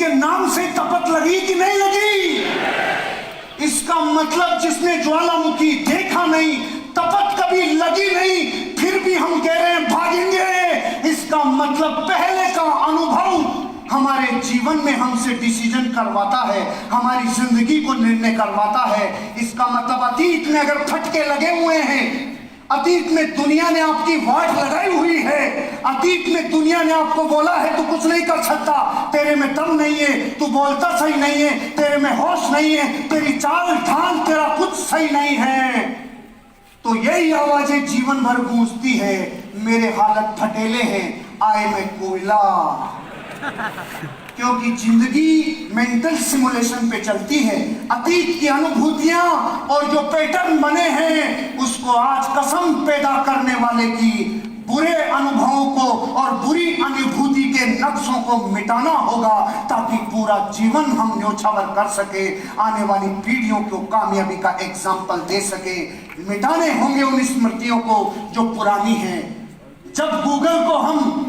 उसके नाम से तपत लगी कि नहीं लगी? इसका मतलब जिसने ज्वालामुखी देखा नहीं, तपत कभी लगी नहीं, फिर भी हम कह रहे हैं भागेंगे, इसका मतलब पहले का अनुभव हमारे जीवन में हमसे डिसीजन करवाता है, हमारी जिंदगी को निर्णय करवाता है। इसका मतलब अतीत में अगर फटके लगे हुए हैं, अतीत में दुनिया ने आपकी वाट लगाई हुई है, अतीत में दुनिया ने आपको बोला है तू कुछ नहीं कर सकता, तेरे में दम नहीं है, तू बोलता सही नहीं है, तेरे में होश नहीं है, तेरी चाल ढाल तेरा कुछ सही नहीं है, तो यही आवाजें जीवन भर गूंजती है, मेरे हालत फटेले हैं, आए मैं कोयला। क्योंकि जिंदगी मेंटल सिमुलेशन पे चलती है। अतीत की अनुभूतियां और जो पैटर्न बने हैं उसको आज कसम पैदा करने वाले की बुरे अनुभवों को और बुरी अनुभूति के नक्शों को मिटाना होगा, ताकि पूरा जीवन हम न्योछावर कर सके, आने वाली पीढ़ियों को कामयाबी का एग्जाम्पल दे सके। मिटाने होंगे उन स्मृतियों को जो पुरानी हैं। जब गूगल को हम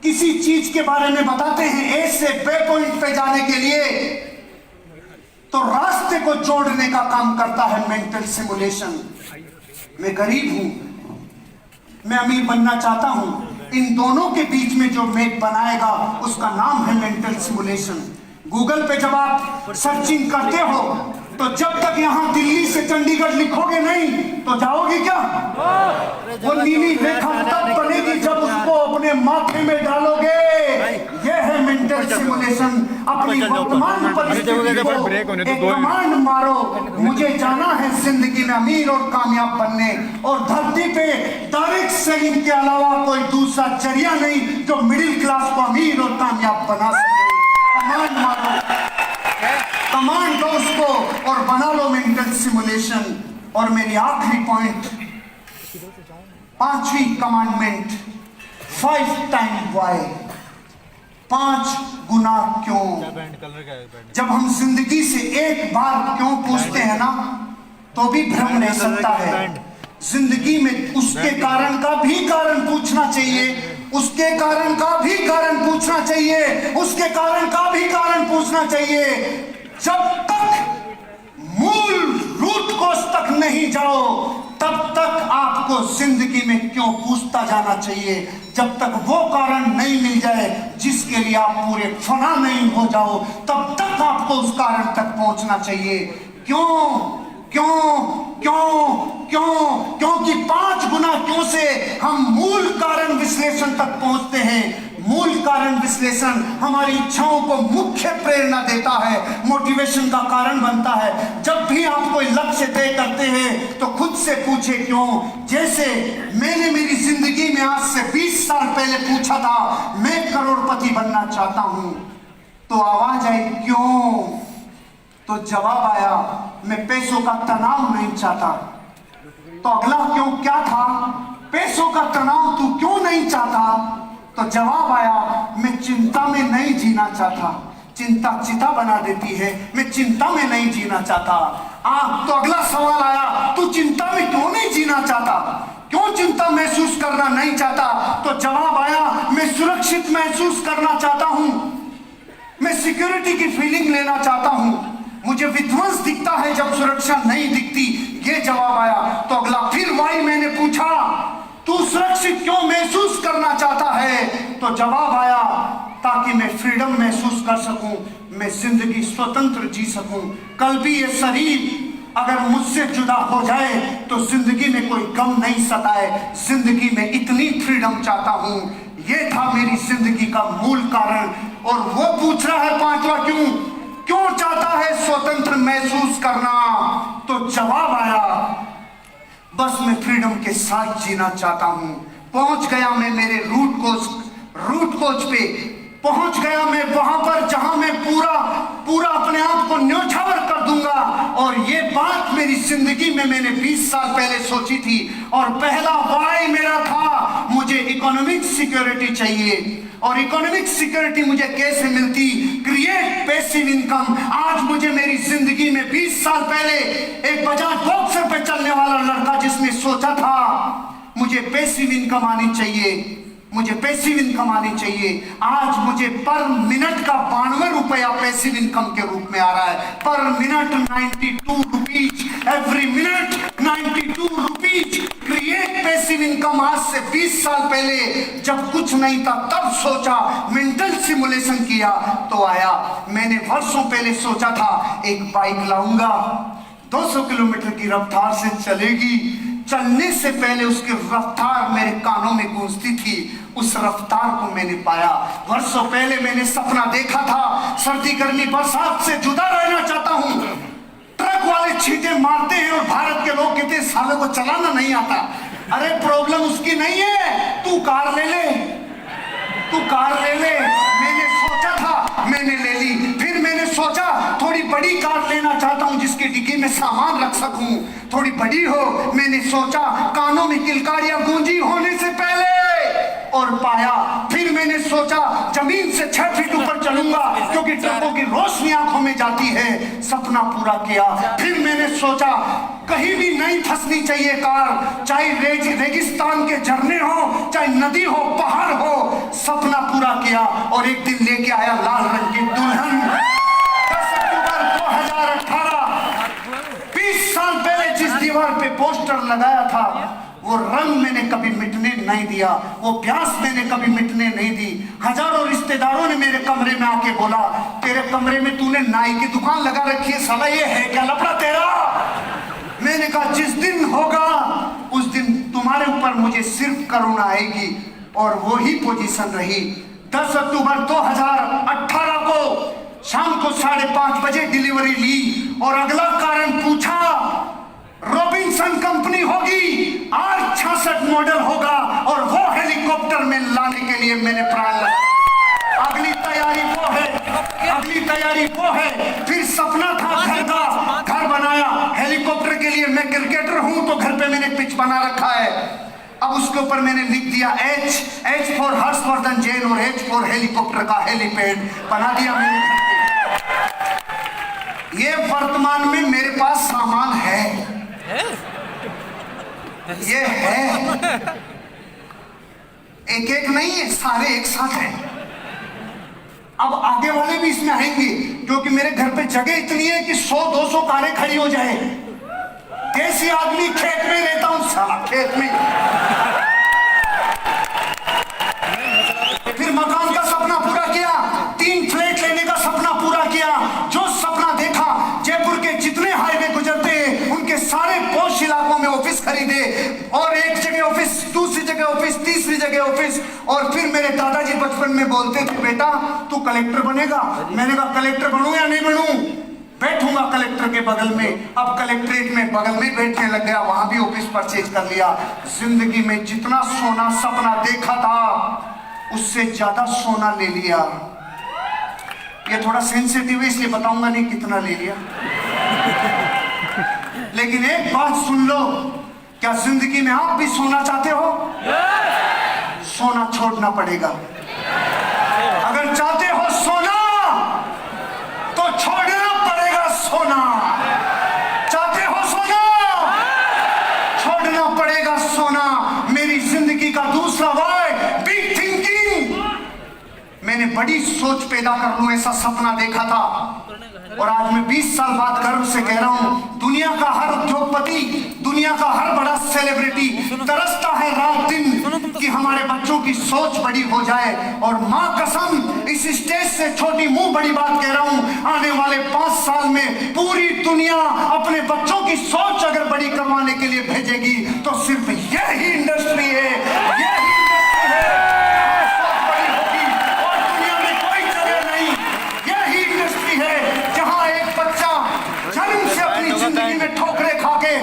किसी चीज के बारे में बताते हैं ए से बे पॉइंट पे जाने के लिए, तो रास्ते को जोड़ने का काम करता है मेंटल सिमुलेशन। मैं गरीब हूं, मैं अमीर बनना चाहता हूं, इन दोनों के बीच में जो मेप बनाएगा उसका नाम है मेंटल सिमुलेशन। गूगल पे जब आप सर्चिंग करते हो तो जब तक यहां दिल्ली से चंडीगढ़ लिखोगे नहीं तो जाओगे क्या? वो नीली रेखा तब बनेगी जब उसको अपने माथे में डालोगे। यह है मेंटल सिमुलेशन। अपनी वर्तमान परिस्थिति को एक कमांड मारो, मुझे जाना है जिंदगी में अमीर और कामयाब बनने, और धरती पे डायरेक्ट सेलिंग के अलावा कोई दूसरा जरिया नहीं जो मिडिल क्लास को अमीर और कामयाब बना सके। कमांड मारो, कमांड दो उसको और बना लो मेंटल सिमुलेशन। और मेरी आखिरी पॉइंट, पांचवी कमांडमेंट, 5 टाइम वाई, 5 गुना क्यों। जब हम जिंदगी से एक बार क्यों पूछते हैं ना तो भी भ्रम रह सकता है। जिंदगी में उसके कारण का भी कारण पूछना चाहिए, उसके कारण का भी कारण पूछना चाहिए, उसके कारण का भी कारण पूछना चाहिए। जब तक मूल रूट कोस तक नहीं जाओ तब तक आपको जिंदगी में क्यों पूछता जाना चाहिए। जब तक वो कारण नहीं मिल जाए जिसके लिए आप पूरे फना नहीं हो जाओ तब तक आपको उस कारण तक पहुंचना चाहिए। क्यों क्यों क्यों क्यों? क्योंकि 5 गुना क्यों से हम मूल कारण विश्लेषण तक पहुंचते हैं। मूल कारण विश्लेषण हमारी इच्छाओं को मुख्य प्रेरणा देता है, मोटिवेशन का कारण बनता है। जब भी आप कोई लक्ष्य तय करते हैं तो खुद से पूछे क्यों। जैसे मैंने मेरी जिंदगी में आज से 20 साल पहले पूछा था मैं करोड़पति बनना चाहता हूं, तो आवाज आई क्यों, तो जवाब आया मैं पैसों का तनाव नहीं चाहता। तो अगला क्यों क्या था, पैसों का तनाव तू क्यों नहीं चाहता, तो जवाब आया मैं चिंता में नहीं जीना चाहता। चिंता चिता बना देती है, मैं चिंता में नहीं जीना चाहता। तो अगला सवाल आया तू चिंता में क्यों नहीं जीना चाहता, क्यों चिंता महसूस करना नहीं चाहता, तो जवाब आया मैं सुरक्षित महसूस करना चाहता हूं, मैं सिक्योरिटी की फीलिंग लेना चाहता हूं, मुझे विध्वंस दिखता है जब सुरक्षा नहीं दिखती, ये जवाब आया। तो अगला फिर वाई मैंने पूछा तू सुरक्षित क्यों महसूस करना चाहता है, तो जवाब आया ताकि मैं फ्रीडम महसूस कर सकूं, मैं जिंदगी स्वतंत्र जी सकूं। कल भी ये शरीर अगर मुझसे जुदा हो जाए तो जिंदगी में कोई गम नहीं सताए, जिंदगी में इतनी फ्रीडम चाहता हूं। ये था मेरी जिंदगी का मूल कारण। और वो पूछ रहा है 5वां क्यों, क्यों चाहता है स्वतंत्र महसूस करना, तो जवाब आया बस मैं फ्रीडम के साथ जीना चाहता हूं। पहुंच गया मैं मेरे रूट कोच पे पहुंच गया मैं वहां पर जहां मैं पूरा अपने आप को न्योछावर कर दूंगा। और ये बात मेरी जिंदगी में मैंने 20 साल पहले सोची थी। और पहला वाई मेरा था मुझे इकोनॉमिक सिक्योरिटी चाहिए। और इकोनॉमिक सिक्योरिटी मुझे कैसे मिलती, क्रिएट पैसिव इनकम। आज मुझे मेरी जिंदगी में 20 साल पहले एक बजाज बॉक्सर पे चलने वाला लड़का जिसने सोचा था मुझे पैसिव इनकम आनी चाहिए, मुझे पैसिव इनकम आनी चाहिए। आज मुझे पर मिनट का 92 रुपया पैसिव इनकम के रूप में आ रहा है। पर minute 92 rupees, every minute 92 rupees. Create passive income. आज से 20 साल पहले जब कुछ नहीं था तब सोचा, मेंटल सिमुलेशन किया तो आया। मैंने वर्षों पहले सोचा था एक बाइक लाऊंगा, 200 किलोमीटर की रफ्तार से चलेगी। चलने से पहले उसकी रफ्तार मेरे कानों में गूंजती थी, उस रफ्तार को मैंने पाया। वर्षों पहले मैंने सपना देखा था, सर्दी गर्मी बरसात से जुदा रहना चाहता हूं। ट्रक वाले छींटे मारते हैं और भारत के लोग कहते हैं साले को चलाना नहीं आता। अरे प्रॉब्लम उसकी नहीं है, तू कार ले ले, तू कार ले ले। मैंने सोचा था, मैंने ले ली। फिर मैंने सोचा थोड़ी बड़ी कार लेना चाहता हूं जिसकी डिग्गी में सामान रख सकूं, थोड़ी बड़ी हो। मैंने सोचा कानों में किलकारियां गूंजी होने से पहले, और पाया। फिर मैंने सोचा जमीन से 6 फीट ऊपर चलूंगा क्योंकि ट्रकों की रोशनी आंखों में जाती है। सपना पूरा किया। फिर मैंने सोचा कहीं भी नहीं फंसनी चाहिए कार, चाहे रेगिस्तान के झरने हो, चाहे नदी हो, पहाड़ हो। सपना पूरा किया और एक दिन लेके आया लाल रंग की दुल्हन। 10 अक्टूबर 2018, 20 साल पहले जिस दीवार पे पोस्टर लगाया था वो रंग मैंने कभी मिटने नहीं दिया, वो प्यास मैंने कभी मिटने नहीं दी। हजारों रिश्तेदारों ने मेरे कमरे में आके बोला तेरे कमरे में तूने नाई की दुकान लगा रखी है, साला ये है क्या लफड़ा तेरा? मैंने कहा जिस दिन होगा उस दिन तुम्हारे ऊपर मुझे सिर्फ करुणा आएगी, और वो ही पोजीशन रही। 10 अक्टूबर 2018 को शाम को 5:30 बजे डिलीवरी ली और अगला कारण पूछा। रॉबिन्सन कंपनी होगी, R66 मॉडल होगा और वो हेलीकॉप्टर में लाने के लिए मैंने प्राण लगाया। अगली तैयारी वो है, अगली तैयारी वो है। फिर सपना था घर का, घर बनाया। हेलीकॉप्टर के लिए मैं क्रिकेटर हूं तो घर पे मैंने पिच बना रखा है। अब उसके ऊपर मैंने लिख दिया H फॉर हर्षवर्धन जैन और H फॉर हेलीकॉप्टर का हेलीपैड बना दिया मैंने घर पे। ये वर्तमान में मेरे पास सामान है, ये है, एक एक नहीं है, सारे एक साथ हैं। अब आगे वाले भी इसमें आएंगे क्योंकि मेरे घर पे जगह इतनी है कि 100-200 कारें खड़ी हो जाए। कैसी आदमी खेत में रहता हूं, साला खेत में। फिर मकान का सपना पूरा किया, 3 फ्लैट लेने का सपना पूरा किया। जो सपना देखा, जयपुर के जितने हाईवे गुजरते हैं उनके सारे पॉश इलाकों में ऑफिस खरीदे, और एक जगह ऑफिस, दूसरी जगह ऑफिस, तीसरी जगह ऑफिस। और फिर मेरे दादाजी बचपन में बोलते थे बेटा तू कलेक्टर बनेगा। मैंने कहा कलेक्टर बनूं या नहीं बनूं, बैठूंगा कलेक्टर के बगल में। अब कलेक्ट्रेट में बगल में बैठने लग गया, वहां भी ऑफिस परचेज कर लिया। जिंदगी में जितना सोना सपना देखा था उससे ज्यादा सोना ले लिया। ये थोड़ा सेंसिटिव है इसलिए बताऊंगा नहीं कितना ले लिया। लेकिन एक बात सुन लो, क्या जिंदगी में आप भी सोना चाहते हो? सोना छोड़ना पड़ेगा। अगर चाहते हो सोना तो छोड़ना पड़ेगा सोना। चाहते हो सोना, छोड़ना पड़ेगा सोना। मेरी जिंदगी का दूसरा वर्ड बिग थिंकिंग। मैंने बड़ी सोच पैदा कर लूं ऐसा सपना देखा था, और आज मैं 20 साल बाद गर्व से कह रहा हूं दुनिया का हर उद्योगपति, दुनिया का हर बड़ा सेलिब्रिटी तरसता है रात दिन कि हमारे बच्चों की सोच बड़ी हो जाए। और मां कसम इस स्टेज से छोटी मुंह बड़ी बात कह रहा हूं, आने वाले 5 साल में पूरी दुनिया अपने बच्चों की सोच अगर बड़ी करवाने के लिए भेजेगी तो सिर्फ यही इंडस्ट्री है, यही इंडस्ट्री है सोच बड़ी होगी, और दुनिया में कोई जगह नहीं। यही इंडस्ट्री है जहां एक बच्चा जन्म से अपनी जिंदगी में ठोकरें खा के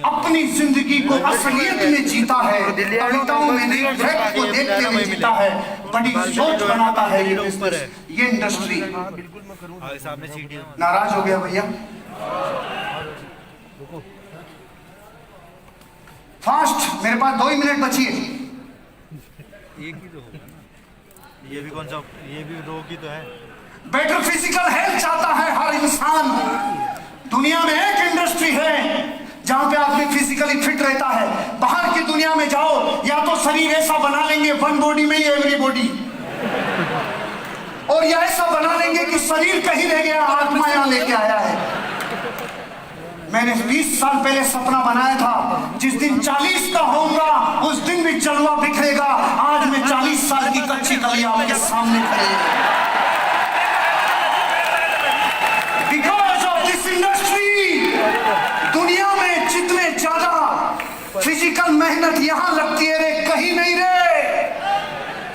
अपनी जिंदगी को असलियत में जीता है, कविताओं में नहीं, फैक्ट को देखते हुए जीता है, बड़ी सोच बनाता है ये इंडस्ट्री। नाराज हो गया भैया? फास्ट, मेरे पास 2 ही मिनट बची है। एक ही तो होगा ना, ये भी कौन सा, ये भी रोग ही तो है। बेटर फिजिकल हेल्थ चाहता है हर इंसान। दुनिया में एक इंडस्ट्री है जहां पे आदमी फिजिकली फिट रहता है। बाहर की दुनिया में जाओ, या तो शरीर ऐसा बना लेंगे वन बॉडी में ही एवरी बॉडी, और या ऐसा बना लेंगे कि शरीर कहीं रह गया, आत्मा यहां लेके आया है। मैंने 20 साल पहले सपना बनाया था, जिस दिन 40 का होऊंगा उस दिन भी जलवा बिखरेगा। आज मैं 40 साल की कच्ची कली आपके सामने खड़ी है। बिकॉज ऑफ दिस इंडस्ट्री, दुनिया में जितने ज्यादा फिजिकल मेहनत यहां लगती है रे, कहीं नहीं रे।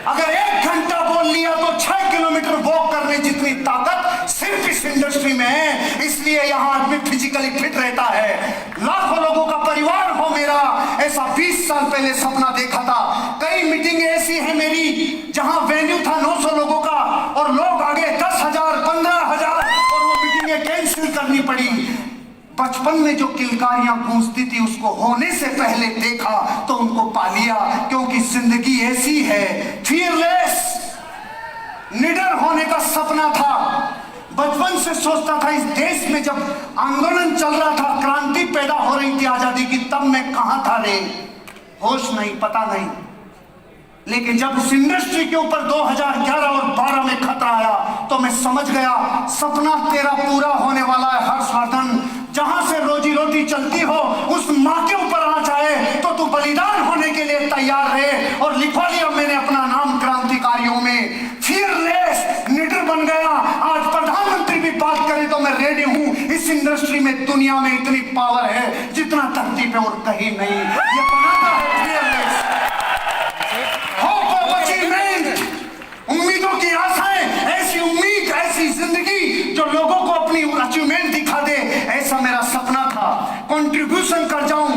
अगर 1 घंटा बोल लिया तो 6 किलोमीटर वॉक करने जितनी ताकत सिर्फ इस इंडस्ट्री में है। इसलिए यहां आदमी फिजिकली फिट रहता है। लाखों लोगों का परिवार हो मेरा, ऐसा 20 साल पहले सपना देखा था। कई मीटिंग ऐसी है मेरी जहां वेन्यू था 900 लोगों का, और लोग आगे 10,000 15,000, और वो मीटिंगें कैंसिल करनी पड़ी। बचपन में जो किलकारियां गूंजती थी उसको होने से पहले देखा तो उनको पा लिया, क्योंकि जिंदगी ऐसी है। फियरलेस, निडर होने का सपना था। बचपन से सोचता था, इस देश में जब आंदोलन चल रहा था, क्रांति पैदा हो रही थी आजादी की, तब मैं कहां था रे, होश नहीं, पता नहीं। लेकिन जब इस इंडस्ट्री के ऊपर 2011 और 12 में खतरा आया तो मैं समझ गया सपना तेरा पूरा होने वाला है हर्षवर्धन। जहां से रोजी रोटी चलती हो उस मां के ऊपर आ जाए तो तू बलिदान होने के लिए तैयार रहे। और लिखवा लिया मैंने अपना नाम क्रांतिकारियों में। फियरलेस, निडर बन गया। आज प्रधानमंत्री भी बात करे तो मैं रेडी हूं। इस इंडस्ट्री में, दुनिया में इतनी पावर है जितना धरती पे और कहीं नहीं। ये बनाता है फियरलेस, होप ऑफ अचीवमेंट, उम्मीदों की आशाएं, ऐसी उम्मीद, ऐसी जिंदगी जो लोगों को अपनी अचीवमेंट दिखा दे, ऐसा मेरा सपना था। कंट्रीब्यूशन कर जाऊं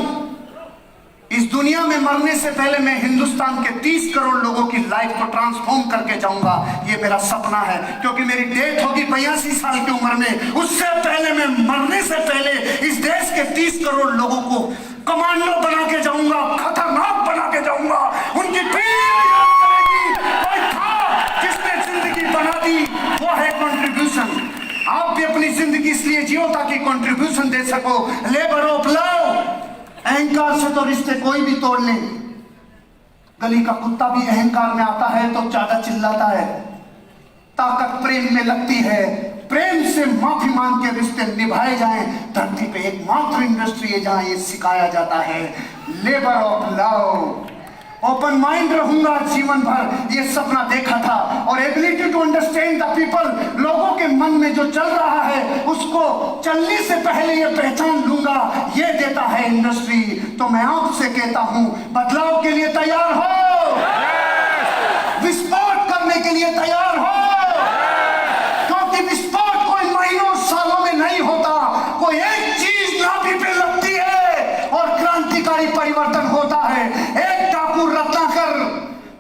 इस दुनिया में। मरने से पहले मैं हिंदुस्तान के 30 करोड़ लोगों की लाइफ को ट्रांसफॉर्म करके जाऊंगा, ये मेरा सपना है। क्योंकि मेरी डेथ होगी 82 साल की उम्र में, उससे पहले मैं मरने से पहले इस देश के 30 करोड़ लोगों को कमांडो बना के जाऊंगा, खतरनाक बना के जाऊंगा। उनकी पीढ़ी याद करेगी, कोई था जिसने जिंदगी बना दी, वो है कंट्रीब्यूशन। आप भी अपनी जिंदगी इसलिए जियो ताकि कंट्रीब्यूशन दे सको। लेबर ऑफ लव, अहंकार से तो रिश्ते कोई भी तोड़ ले। गली का कुत्ता भी अहंकार में आता है तो ज्यादा चिल्लाता है। ताकत प्रेम में लगती है। प्रेम से माफी मांग के रिश्ते निभाए जाएं। धरती पे एकमात्र इंडस्ट्री है जहां ये सिखाया जाता है, labour of love. Open mind रहूंगा जीवन भर, ये सपना देखा था। और ability to understand the people, लोगों के मन में जो चल रहा है उसको चलने से पहले ये पहचान लूंगा, ये देता है इंडस्ट्री। तो मैं आपसे कहता हूं, बदलाव के लिए तैयार हो, विस्फोट करने के लिए तैयार हो। क्योंकि विस्फोट कोई महीनों सालों में नहीं होता, कोई एक चीज नाभि पे लगती है और क्रांतिकारी परिवर्तन होता है। एक डाकू रत्नाकर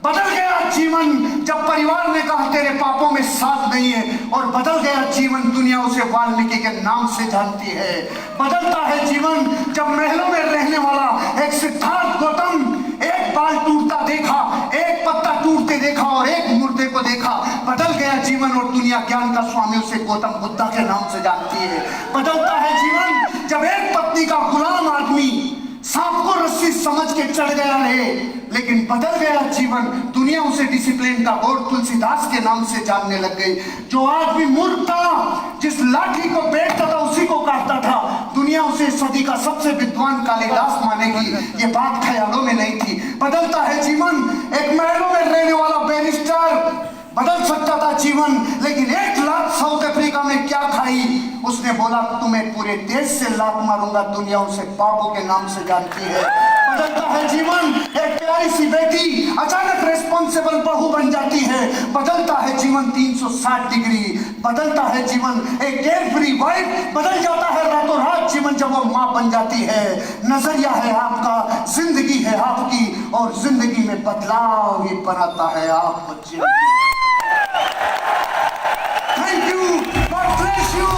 बदल गया जीवन जब परिवार ने कहा तेरे पापों में साथ नहीं है, और बदल गया जीवन दुनिया उसे वाल्मीकि के नाम से जानती है। बदलता है जीवन जब महलों में रहने वाला एक सिद्धार्थ गौतम एक बाल टूटता देखा, एक पत्ता टूटते देखा और एक मुर्दे को देखा। बदल गया जीवन और दुनिया ज्ञान का स्वामी उसे गौतम बुद्धा के नाम से जानती है। बदलता है जीवन जब एक पत्नी का गुलाम आदमी सांप को रस्सी समझ के चढ़ गया है, लेकिन बदल गया जीवन। दुनिया उसे डिसिप्लिन का गॉड तुलसीदास के नाम से जानने लग गई। जो आदमी मूर्ख था, जिस लाठी को बेचता था उसी को काटता था, दुनिया उसे सदी का सबसे विद्वान कालिदास मानेगी। ये बात ख्यालों में नहीं थी। बदलता है जीवन, एक महलों में रहने वाला बैरिस्टर बदल सकता था जीवन, लेकिन 1 लाख साउथ अफ्रीका में क्या खाई, उसने बोला तुम्हें पूरे देश से लात मारूंगा, दुनिया उसे बाबू के नाम से जानती है। बदलता है जीवन, एक प्यारी सी बेटी अचानक रेस्पॉन्सिबल बहू बन जाती है। बदलता है जीवन 360 डिग्री। बदलता है जीवन, एक केयरफ्री वाइफ बदल जाता है रातों रात जीवन जब वो माँ बन जाती है। नजरिया है आपका, जिंदगी है आपकी, और जिंदगी में बदलाव ही बनाता है आपको। Thank you. God bless you.